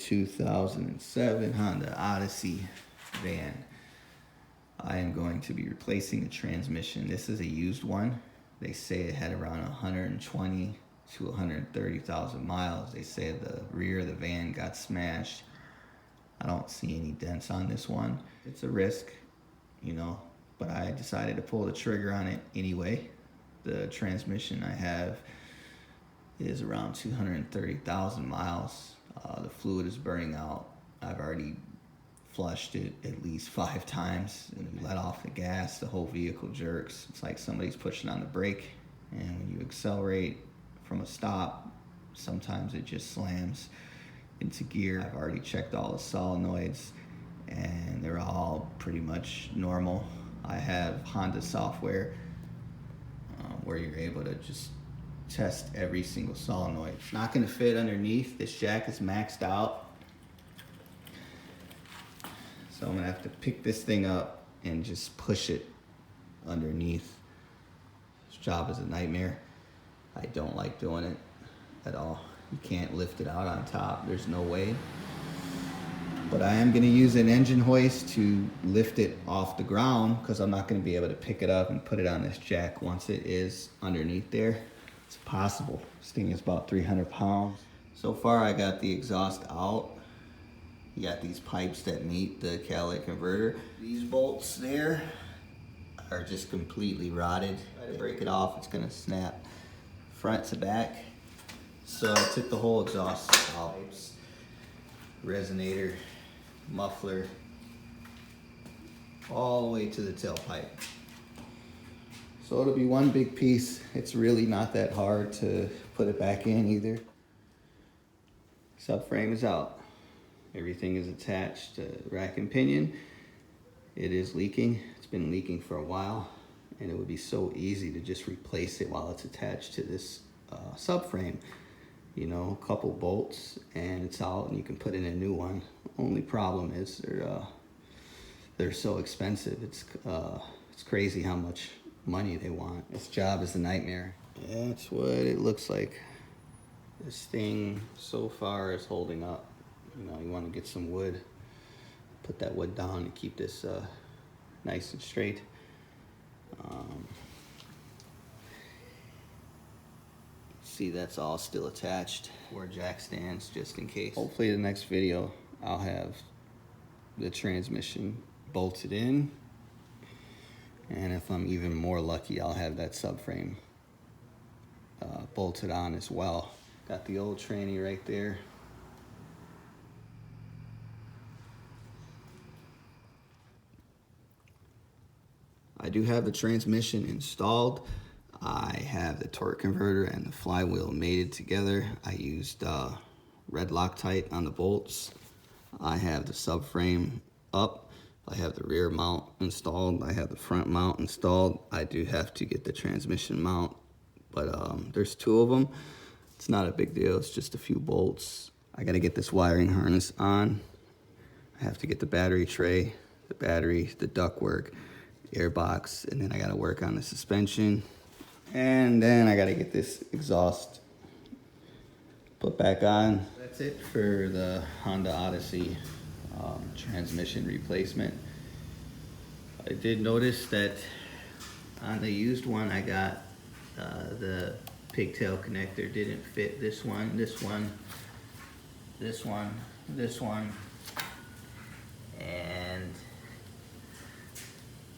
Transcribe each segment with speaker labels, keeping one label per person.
Speaker 1: 2007 Honda Odyssey van. I am going to be replacing the transmission. This is a used one. They say it had around 120 to 130,000 miles. They say the rear of the van got smashed. I don't see any dents on this one. It's a risk, you know, but I decided to pull the trigger on it anyway. The transmission I have is around 230,000 miles. The fluid is burning out. I've already flushed it at least 5 times, and we let off the gas, the whole vehicle jerks. It's like somebody's pushing on the brake, and when you accelerate from a stop, sometimes it just slams into gear. I've already checked all the solenoids, and they're all pretty much normal. I have Honda software where you're able to just test every single solenoid. It's not gonna fit underneath. This jack is maxed out. So I'm gonna have to pick this thing up and just push it underneath. This job is a nightmare. I don't like doing it at all. You can't lift it out on top. There's no way. But I am gonna use an engine hoist to lift it off the ground because I'm not gonna be able to pick it up and put it on this jack once it is underneath there. It's possible. This thing is about 300 pounds. So far I got the exhaust out. You got these pipes that meet the catalytic converter. These bolts there are just completely rotted. Try to break it off, it's gonna snap front to back. So I took the whole exhaust out. Resonator, muffler, all the way to the tailpipe. So it'll be one big piece. It's really not that hard to put it back in either. Subframe is out. Everything is attached to rack and pinion. It is leaking. It's been leaking for a while, and it would be so easy to just replace it while it's attached to this subframe. You know, a couple bolts and it's out, and you can put in a new one. Only problem is they're so expensive. It's crazy how much money they want. This job is a nightmare. That's what it looks like. This thing so far is holding up. You know, you want to get some wood, put that wood down and keep this nice and straight. See, that's all still attached. 4 jack stands just in case. Hopefully the next video I'll have the transmission bolted in, and if I'm even more lucky, I'll have that subframe bolted on as well. Got the old tranny right there. I do have the transmission installed. I have the torque converter and the flywheel mated together. I used red Loctite on the bolts. I have the subframe up. I have the rear mount installed. I have the front mount installed. I do have to get the transmission mount, but there's 2 of them. It's not a big deal. It's just a few bolts. I gotta get this wiring harness on. I have to get the battery tray, the battery, the ductwork, airbox, and then I gotta work on the suspension. And then I gotta get this exhaust put back on. That's it for the Honda Odyssey transmission replacement. I did notice that on the used one I got the pigtail connector didn't fit this one, this one, this one, this one, and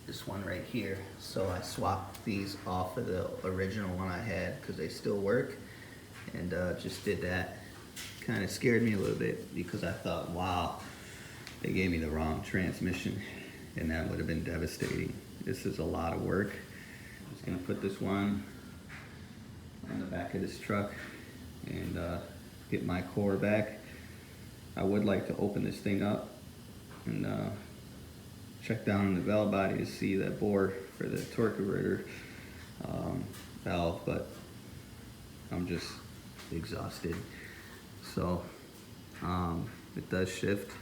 Speaker 1: this one right here. So I swapped these off of the original one I had because they still work, and just did that. Kind of scared me a little bit because I thought, wow, they gave me the wrong transmission, and that would have been devastating. This is a lot of work. I'm just gonna put this one on the back of this truck and get my core back. I would like to open this thing up and check down the valve body to see that bore for the torque converter valve, but I'm just exhausted. So it does shift,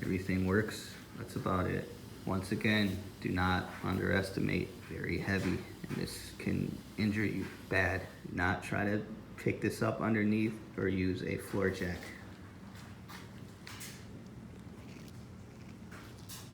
Speaker 1: everything works, that's about it. Once again, do not underestimate, very heavy, and this can injure you bad. Do not try to pick this up underneath or use a floor jack.